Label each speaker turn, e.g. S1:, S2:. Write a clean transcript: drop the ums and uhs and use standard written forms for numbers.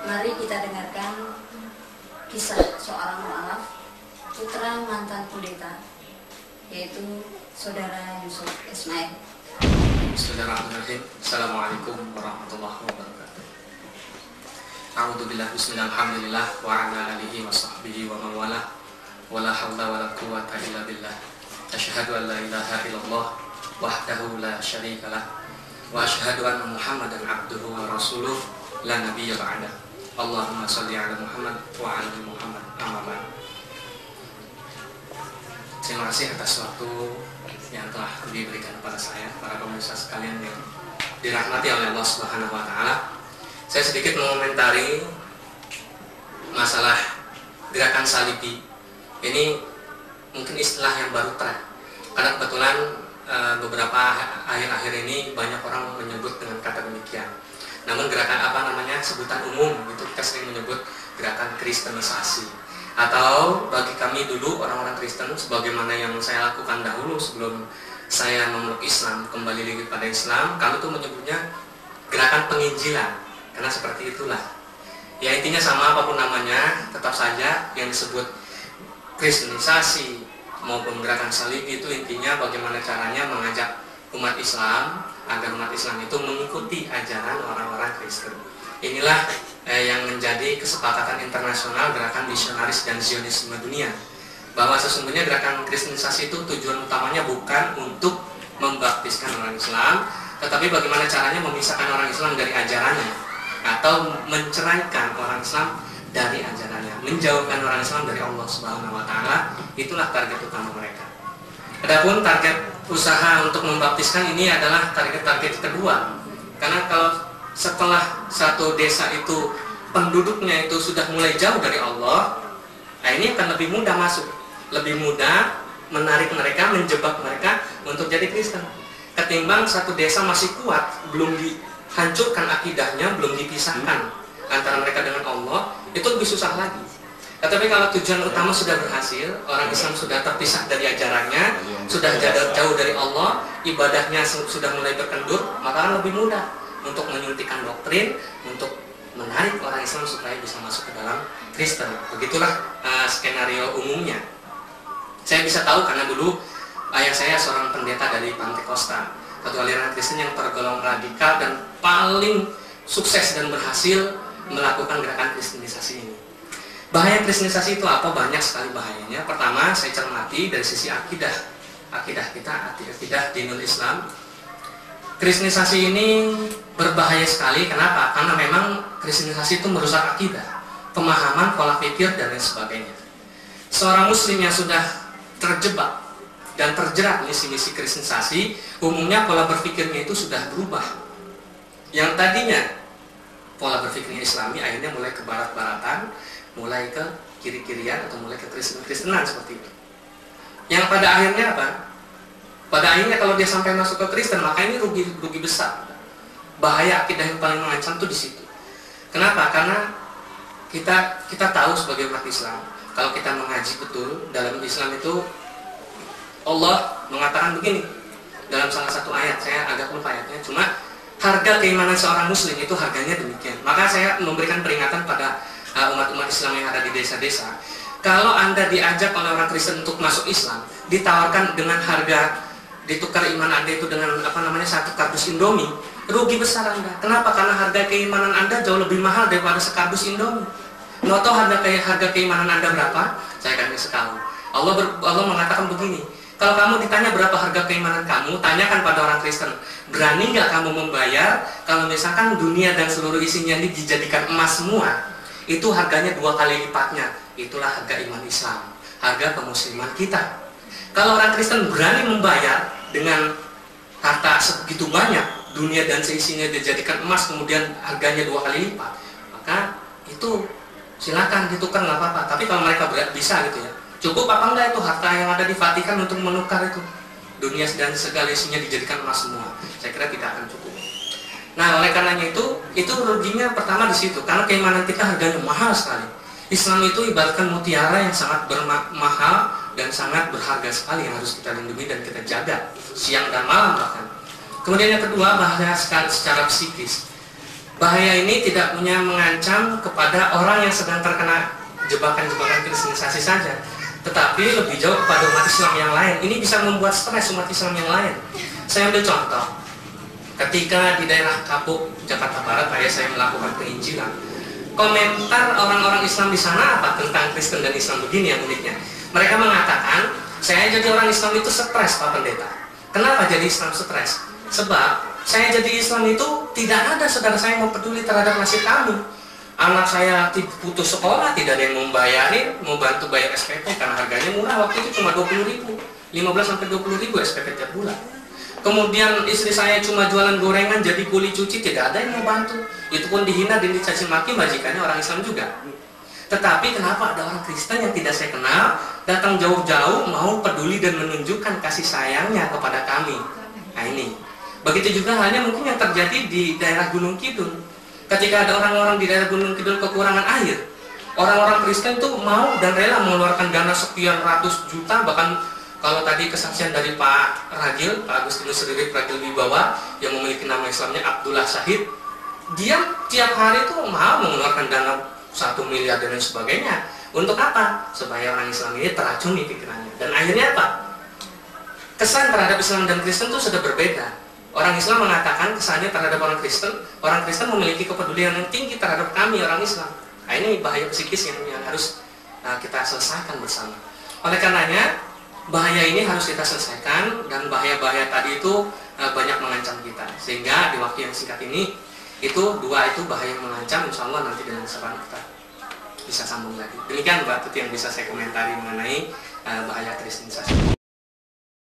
S1: Mari kita dengarkan kisah seorang mu'alaf, putra mantan kudeta, yaitu Saudara Yusuf Ismail.
S2: Bismillahirrahmanirrahim. Assalamualaikum warahmatullahi wabarakatuh. A'udzubillahi bismillahirrahmanirrahim wa ala alihi wa sahbihi wa man wala wa la hawla wa la quwwata illa billah. Asyhadu an la ilaha illallah wahdahu la syarika lah wa asyhadu anna Muhammadan abduhu wa rasuluh la nabiyya ba'da. Allahumma shalli ala Muhammad wa ala Muhammad. Amma ba'd. Terima kasih atas waktu yang telah diberikan kepada saya, para pemirsa sekalian yang dirahmati oleh Allah Subhanahu wa taala. Saya sedikit mengomentari masalah gerakan salibi. Ini mungkin istilah yang baru tren. Karena kebetulan beberapa akhir-akhir ini banyak orang menyebut dengan kata demikian. Namun gerakan sebutan umum itu kita sering menyebut gerakan kristenisasi. Atau bagi kami dulu orang-orang Kristen, sebagaimana yang saya lakukan dahulu sebelum saya memeluk Islam, kembali lagi pada Islam, kami tuh menyebutnya gerakan penginjilan. Karena seperti itulah. Ya intinya sama apapun namanya, tetap saja yang disebut kristenisasi maupun gerakan salib itu intinya bagaimana caranya mengajak umat Islam agar umat Islam itu mengikuti ajaran orang-orang Kristen. Inilah yang menjadi kesepakatan internasional gerakan misionaris dan Zionisme dunia, bahwa sesungguhnya gerakan kristenisasi itu tujuan utamanya bukan untuk membaptiskan orang Islam, tetapi bagaimana caranya memisahkan orang Islam dari ajarannya, atau menceraikan orang Islam dari ajarannya, menjauhkan orang Islam dari Allah Subhanahu wa taala. Itulah target utama mereka. Adapun target usaha untuk membaptiskan ini adalah target-target kedua. Karena kalau setelah satu desa itu penduduknya itu sudah mulai jauh dari Allah, nah ini akan lebih mudah masuk, lebih mudah menarik mereka, menjebak mereka untuk jadi Kristen. Ketimbang satu desa masih kuat, belum dihancurkan akidahnya, belum dipisahkan antara mereka dengan Allah, itu lebih susah lagi. Tetapi kalau tujuan utama sudah berhasil, orang Islam sudah terpisah dari ajarannya, sudah jauh dari Allah, ibadahnya sudah mulai berkendur, maka lebih mudah untuk menyuntikkan doktrin, untuk menarik orang Islam supaya bisa masuk ke dalam Kristen. Begitulah skenario umumnya. Saya bisa tahu karena dulu ayah saya seorang pendeta dari Pantekosta, satu aliran Kristen yang tergolong radikal dan paling sukses dan berhasil melakukan gerakan kristenisasi ini. Bahaya kristenisasi itu apa? Banyak sekali bahayanya. Pertama, saya cermati dari sisi akidah kita, akidah dinul Islam. Kristenisasi ini berbahaya sekali. Kenapa? Karena memang kristenisasi itu merusak akidah, pemahaman, pola pikir, dan lain sebagainya. Seorang muslim yang sudah terjebak dan terjerat misi-misi kristenisasi, umumnya pola berpikirnya itu sudah berubah. Yang tadinya pola berpikirnya Islami, akhirnya mulai ke barat-baratan, mulai ke kiri-kirian, atau mulai ke Kristen-Kristenan seperti itu. Yang pada akhirnya apa? Pada akhirnya kalau dia sampai masuk ke Kristen, maka ini rugi besar. Bahaya akidah yang paling mengancam itu di situ. Kenapa? Karena kita tahu sebagai umat Islam, kalau kita mengaji betul dalam Islam itu, Allah mengatakan begini dalam salah satu ayat, saya agak lupa ayatnya, cuma harga keimanan seorang muslim itu harganya demikian. Maka saya memberikan peringatan pada umat-umat Islam yang ada di desa-desa. Kalau Anda diajak oleh orang Kristen untuk masuk Islam, ditawarkan dengan harga, ditukar iman Anda itu dengan satu kardus Indomie, rugi besar Anda. Kenapa? Karena harga keimanan Anda jauh lebih mahal daripada sekardus Indomie. Mau tahu harga keimanan Anda berapa? Saya akan kasih tahu. Allah mengatakan begini, kalau kamu ditanya berapa harga keimanan kamu, tanyakan pada orang Kristen, berani nggak kamu membayar kalau misalkan dunia dan seluruh isinya ini dijadikan emas semua? Itu harganya 2 kali lipatnya. Itulah harga iman Islam, harga kemusliman kita. Kalau orang Kristen berani membayar dengan harta sebegitu banyak, dunia dan seisinya dijadikan emas, kemudian harganya 2 kali lipat, maka itu silakan ditukar, nggak apa-apa. Tapi kalau mereka bisa gitu ya, cukup apa enggak itu harta yang ada di Vatikan untuk menukar itu dunia dan segala isinya dijadikan emas semua? Saya kira tidak akan cukup. Nah, oleh karenanya itu ruginya pertama di situ, karena keimanan kita harganya mahal sekali. Islam itu ibaratkan mutiara yang sangat mahal dan sangat berharga sekali, yang harus kita lindungi dan kita jaga siang dan malam bahkan. Kemudian yang kedua, bahaya sekali secara psikis. bahaya ini tidak punya mengancam kepada orang yang sedang terkena jebakan-jebakan kristenisasi saja, tetapi lebih jauh kepada umat Islam yang lain. Ini bisa membuat stres umat Islam yang lain. Saya ambil contoh, ketika di daerah Kapuk, Jakarta Barat, saya melakukan penginjilan. Komentar orang-orang Islam di sana apa tentang Kristen dan Islam begini yang uniknya. Mereka mengatakan, saya jadi orang Islam itu stres, Pak Pendeta. Kenapa jadi Islam stres? Sebab saya jadi Islam itu tidak ada saudara saya yang peduli terhadap nasib kami. Anak saya putus sekolah, tidak ada yang membayarin, mau bantu bayar SPP karena harganya murah, waktu itu cuma 20.000, 15-20.000 SPP tiap bulan. Kemudian istri saya cuma jualan gorengan, jadi kuli cuci, tidak ada yang mau bantu. Itu pun dihina dan dicaci maki, majikannya orang Islam juga. Tetapi kenapa ada orang Kristen yang tidak saya kenal datang jauh-jauh mau peduli dan menunjukkan kasih sayangnya kepada kami? Nah ini. Begitu juga halnya mungkin yang terjadi di daerah Gunung Kidul. Ketika ada orang-orang di daerah Gunung Kidul kekurangan air, orang-orang Kristen itu mau dan rela mengeluarkan dana sekian ratus juta. Bahkan kalau tadi kesaksian dari Pak Ragil, Pak Agustinus Ragil Wibawa yang memiliki nama Islamnya Abdullah Syahid, dia tiap hari itu mau mengeluarkan dana 1 miliar dan lain sebagainya. Untuk apa? Supaya orang Islam ini teracuni pikirannya. Dan akhirnya apa? Kesan terhadap Islam dan Kristen itu sudah berbeda. Orang Islam mengatakan kesannya terhadap orang Kristen memiliki kepedulian yang tinggi terhadap kami orang Islam. Nah ini bahaya psikis yang harus kita selesaikan bersama. Oleh karenanya bahaya ini harus kita selesaikan, dan bahaya-bahaya tadi itu banyak mengancam kita. Sehingga di waktu yang singkat ini dua itu bahaya yang mengancam. Insya Allah nanti dengan saran kita bisa sambung lagi. Demikian Mbak Tuti yang bisa saya komentari mengenai bahaya kristenisasi.